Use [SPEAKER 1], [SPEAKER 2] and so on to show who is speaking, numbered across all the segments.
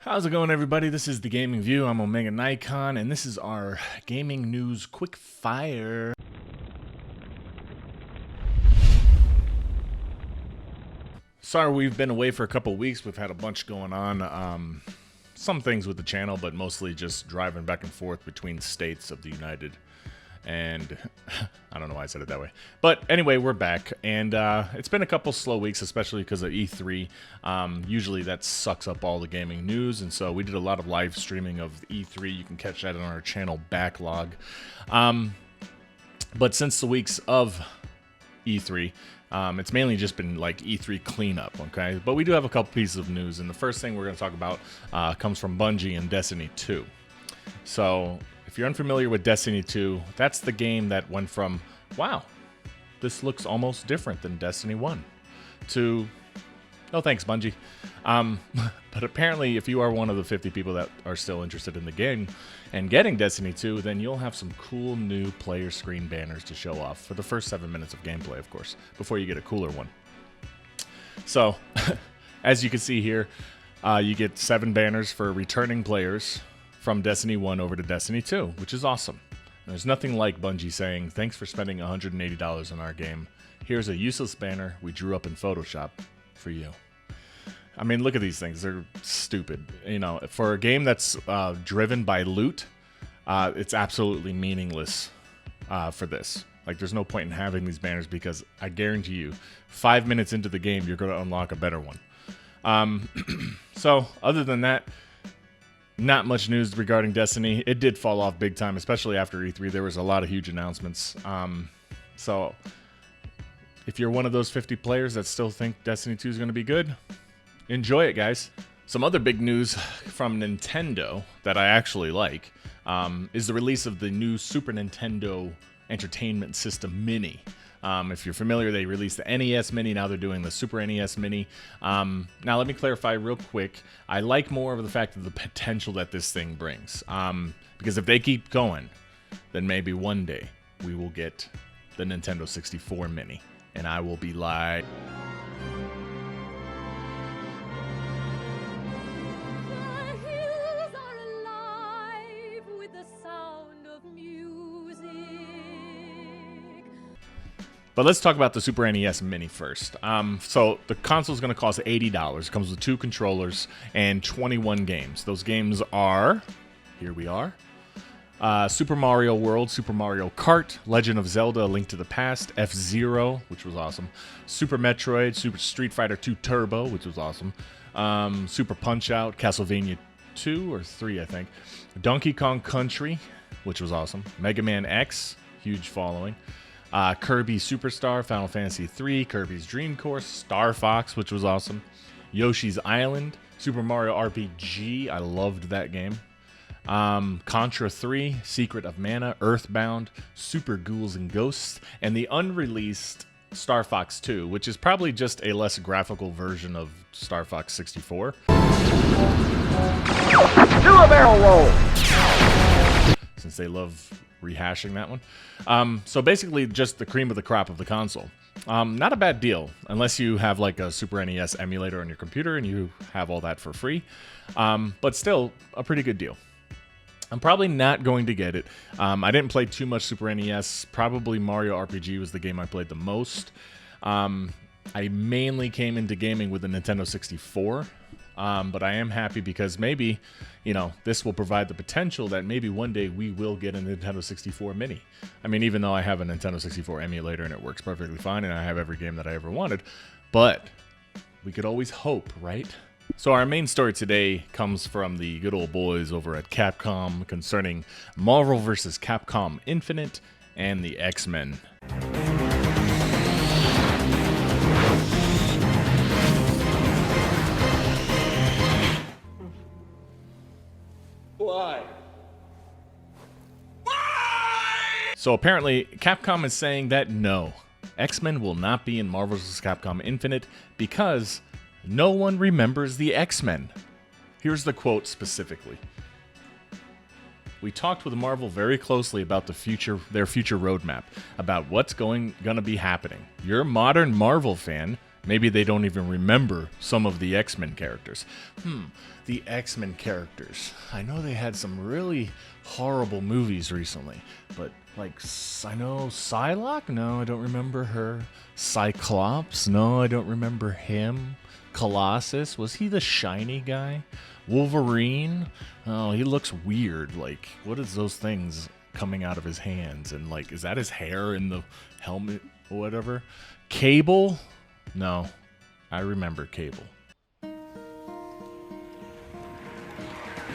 [SPEAKER 1] How's it going, everybody? This is the Gaming VUE. I'm OmegaNikon, and this is our Gaming News Quickfire. Sorry we've been away for a couple weeks. We've had a bunch going on. Some things with the channel, but mostly just driving back and forth between states of the United. And I don't know why I said it that way. But anyway, we're back. And it's been a couple slow weeks, especially because of E3. Usually that sucks up all the gaming news. And so we did a lot of live streaming of E3. You can catch that on our channel backlog. But since the weeks of E3, it's mainly just been like E3 cleanup, okay? But we do have a couple pieces of news. And the first thing we're going to talk about comes from Bungie and Destiny 2. So if you're unfamiliar with Destiny 2, that's the game that went from, wow, this looks almost different than Destiny 1, to, no thanks, Bungie. But apparently, if you are one of the 50 people that are still interested in the game and getting Destiny 2, then you'll have some cool new player screen banners to show off for the first 7 minutes of gameplay, of course, before you get a cooler one. So, as you can see here, you get 7 banners for returning players from Destiny 1 over to Destiny 2, which is awesome. There's nothing like Bungie saying, thanks for spending $180 on our game. Here's a useless banner we drew up in Photoshop for you. I mean, look at these things. They're stupid. You know, for a game that's driven by loot, it's absolutely meaningless for this. Like, there's no point in having these banners because I guarantee you, 5 minutes into the game, you're going to unlock a better one. So, other than that, not much news regarding Destiny. It did fall off big time, especially after E3. There was a lot of huge announcements. So if you're one of those 50 players that still think Destiny 2 is going to be good, enjoy it, guys. Some other big news from Nintendo that I actually like is the release of the new Super Nintendo Entertainment System Mini. If you're familiar, they released the NES Mini. Now they're doing the Super NES Mini. Now, let me clarify real quick. I like more of the fact of the potential that this thing brings. Because if they keep going, then maybe one day we will get the Nintendo 64 Mini. And I will be like... But let's talk about the Super NES Mini first. So the console is going to cost $80. It comes with 2 controllers and 21 games. Those games are, here we are, Super Mario World, Super Mario Kart, Legend of Zelda, A Link to the Past, F-Zero, which was awesome, Super Metroid, Super Street Fighter 2 Turbo, which was awesome, Super Punch-Out, Castlevania 2 or 3, I think, Donkey Kong Country, which was awesome, Mega Man X, huge following, Kirby Superstar, Final Fantasy 3, Kirby's Dream Course, Star Fox, which was awesome, Yoshi's Island, Super Mario RPG, I loved that game, Contra 3, Secret of Mana, Earthbound, Super Ghouls and Ghosts, and the unreleased Star Fox 2, which is probably just a less graphical version of Star Fox 64. Do a barrel roll! Since they love rehashing that one. So basically just the cream of the crop of the console. Not a bad deal, unless you have like a Super NES emulator on your computer and you have all that for free. But still, a pretty good deal. I'm probably not going to get it. I didn't play too much Super NES. Probably Mario RPG was the game I played the most. I mainly came into gaming with the Nintendo 64. But I am happy because maybe, you know, this will provide the potential that maybe one day we will get a Nintendo 64 Mini. I mean, even though I have a Nintendo 64 emulator and it works perfectly fine and I have every game that I ever wanted, but we could always hope, right? So our main story today comes from the good old boys over at Capcom concerning Marvel vs. Capcom Infinite and the XMen. Why? So apparently, Capcom is saying that no, X-Men will not be in Marvel vs. Capcom Infinite because no one remembers the X-Men. Here's the quote specifically. We talked with Marvel very closely about their future roadmap, about what's going to be happening. You're a modern Marvel fan, Maybe they don't even remember some of the X-Men characters. The X-Men characters. I know they had some really horrible movies recently, but like, I know Psylocke? No, I don't remember her. Cyclops? No, I don't remember him. Colossus? Was he the shiny guy? Wolverine? Oh, he looks weird. Like, what is those things coming out of his hands? And like, is that his hair in the helmet or whatever? Cable? No, I remember Cable.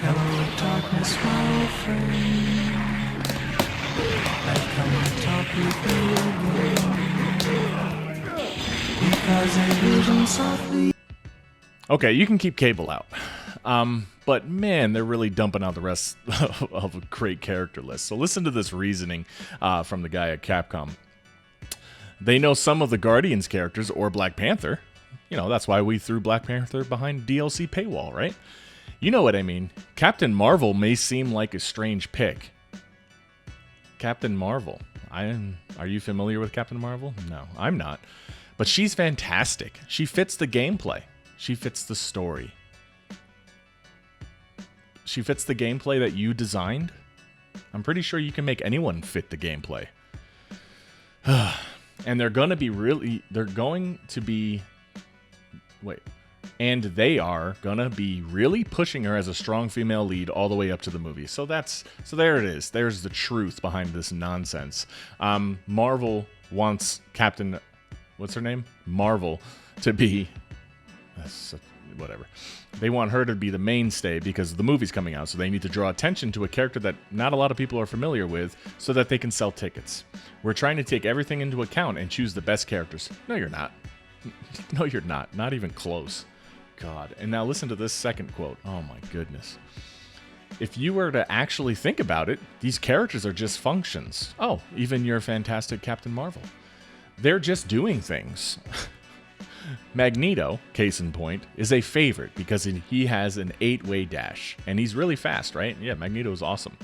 [SPEAKER 2] Hello, darkness, my old friend. I've come to talk with you again. Because a vision softly.
[SPEAKER 1] Okay, you can keep Cable out. But man, they're really dumping out the rest of a great character list. So listen to this reasoning from the guy at Capcom. They know some of the Guardians characters or Black Panther. You know, that's why we threw Black Panther behind DLC paywall, right? You know what I mean. Captain Marvel may seem like a strange pick. Captain Marvel. Are you familiar with Captain Marvel? No, I'm not. But she's fantastic. She fits the gameplay. She fits the story. She fits the gameplay that you designed. I'm pretty sure you can make anyone fit the gameplay. And they're going to be they are gonna be really pushing her as a strong female lead all the way up to the movie. So there it is. There's the truth behind this nonsense. Marvel wants Captain, what's her name? Marvel to be, whatever. They want her to be the mainstay because the movie's coming out. So they need to draw attention to a character that not a lot of people are familiar with so that they can sell tickets. We're trying to take everything into account and choose the best characters. No, you're not. No, you're not. Not even close. God. And now listen to this second quote. Oh my goodness. If you were to actually think about it, these characters are just functions. Oh, even your fantastic Captain Marvel. They're just doing things. Magneto, case in point, is a favorite because he has an 8-way dash. And he's really fast, right? Yeah, Magneto is awesome.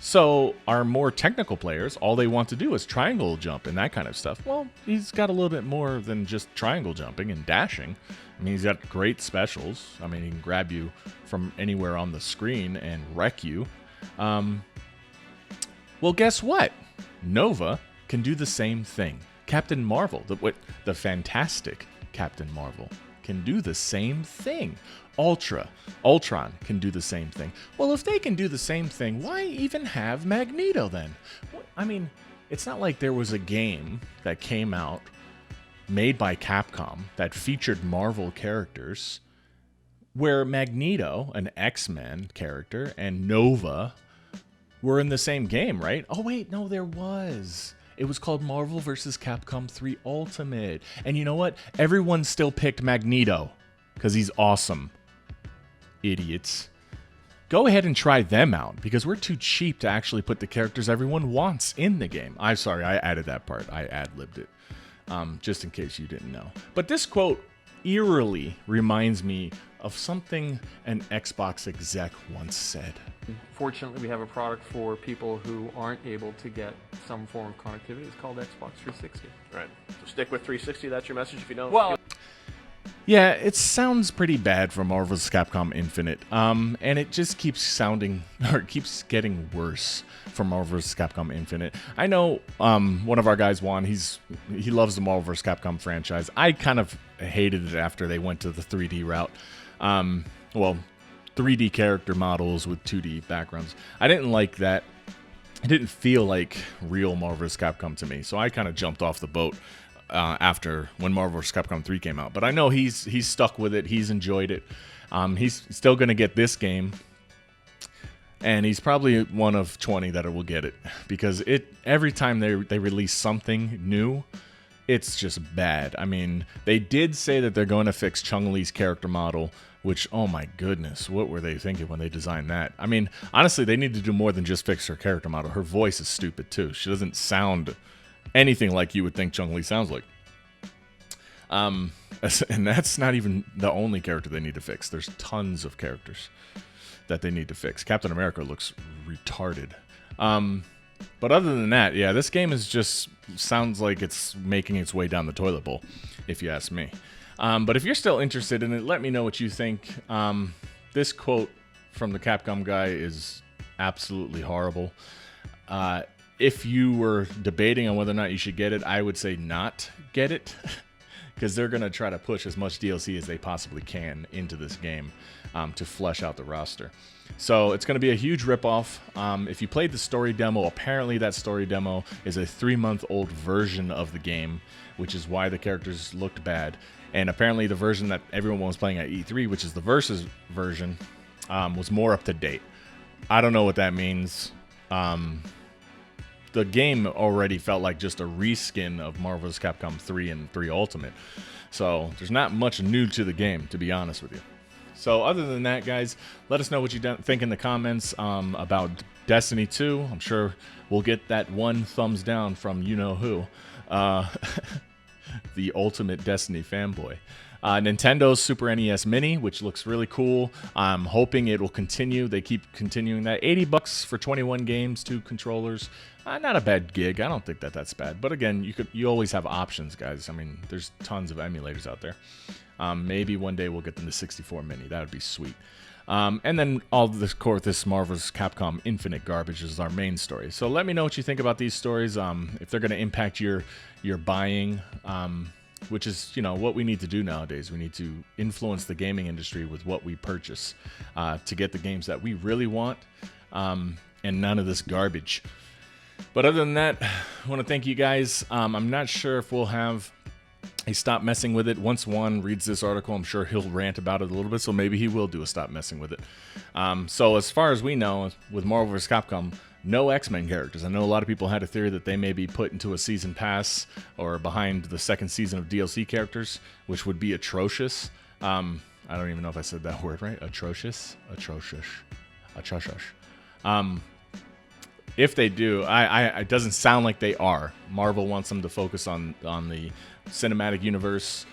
[SPEAKER 1] So our more technical players, all they want to do is triangle jump and that kind of stuff. Well, he's got a little bit more than just triangle jumping and dashing. I mean, he's got great specials. I mean, he can grab you from anywhere on the screen and wreck you. Well, guess what? Nova can do the same thing. Captain Marvel, the fantastic Captain Marvel, can do the same thing. Ultron can do the same thing. Well, if they can do the same thing, why even have Magneto then? I mean, it's not like there was a game that came out made by Capcom that featured Marvel characters where Magneto, an X-Men character, and Nova were in the same game, right? Oh, wait, no, there was. It was called Marvel vs. Capcom 3 Ultimate. And you know what? Everyone still picked Magneto because he's awesome. Idiots. Go ahead and try them out because we're too cheap to actually put the characters everyone wants in the game. I'm sorry, I added that part. I ad-libbed it. Just in case you didn't know. But this quote eerily reminds me of something an Xbox exec once said.
[SPEAKER 3] Fortunately, we have a product for people who aren't able to get some form of connectivity. It's called Xbox 360.
[SPEAKER 4] Right. So stick with 360. That's your message. If you don't.
[SPEAKER 3] Well,
[SPEAKER 1] yeah, it sounds pretty bad for Marvel's Capcom Infinite, and it just keeps sounding, or keeps getting worse for Marvel's Capcom Infinite. I know one of our guys, Juan, he loves the Marvel vs. Capcom franchise. I kind of hated it after they went to the 3D route. Well, 3D character models with 2D backgrounds. I didn't like that. It didn't feel like real Marvel vs. Capcom to me, so I kind of jumped off the boat after when Marvel vs. Capcom 3 came out. But I know he's stuck with it. He's enjoyed it. He's still going to get this game. And he's probably one of 20 that will get it. Because every time they release something new, it's just bad. I mean, they did say that they're going to fix Chun-Li's character model, which, oh my goodness, what were they thinking when they designed that? I mean, honestly, they need to do more than just fix her character model. Her voice is stupid, too. She doesn't sound anything like you would think Chun-Li sounds like. And that's not even the only character they need to fix. There's tons of characters that they need to fix. Captain America looks retarded. But other than that, yeah, this game is just sounds like it's making its way down the toilet bowl, if you ask me. But if you're still interested in it, let me know what you think. This quote from the Capcom guy is absolutely horrible. If you were debating on whether or not you should get it, I would say not get it. Because they're going to try to push as much DLC as they possibly can into this game to flesh out the roster. So it's going to be a huge ripoff. If you played the story demo, apparently that story demo is a 3-month-old version of the game, which is why the characters looked bad. And apparently the version that everyone was playing at E3, which is the Versus version, was more up to date. I don't know what that means. The game already felt like just a reskin of Marvel vs. Capcom 3 and 3 Ultimate. So there's not much new to the game, to be honest with you. So other than that, guys, let us know what you think in the comments about Destiny 2. I'm sure we'll get that one thumbs down from you-know-who. The ultimate Destiny fanboy. Nintendo's Super NES Mini, which looks really cool. I'm hoping it will continue. They keep continuing that. $80 for 21 games, 2 controllers. Not a bad gig. I don't think that that's bad. But again, you always have options, guys. I mean, there's tons of emulators out there. Maybe one day we'll get them to 64 Mini. That would be sweet. And then all this Marvel's Capcom Infinite garbage is our main story. So let me know what you think about these stories. If they're going to impact your buying. Which is, what we need to do nowadays. We need to influence the gaming industry with what we purchase to get the games that we really want and none of this garbage. But other than that, I want to thank you guys. I'm not sure if we'll have a Stop Messing With It. Once Juan reads this article, I'm sure he'll rant about it a little bit, so maybe he will do a Stop Messing With It. So as far as we know, with Marvel vs. Capcom, no XMen characters. I know a lot of people had a theory that they may be put into a season pass or behind the second season of DLC characters, which would be atrocious. I don't even know if I said that word right. Atrocious. If they do, it doesn't sound like they are. Marvel wants them to focus on the cinematic universe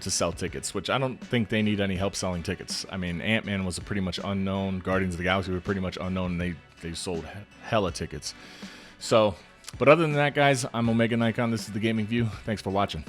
[SPEAKER 1] to sell tickets, which I don't think they need any help selling tickets. I mean, Ant-Man was a pretty much unknown. Guardians of the Galaxy were pretty much unknown, and they sold hella tickets. So, but other than that, guys, I'm OmegaNikon. This is the Gaming VUE. Thanks for watching.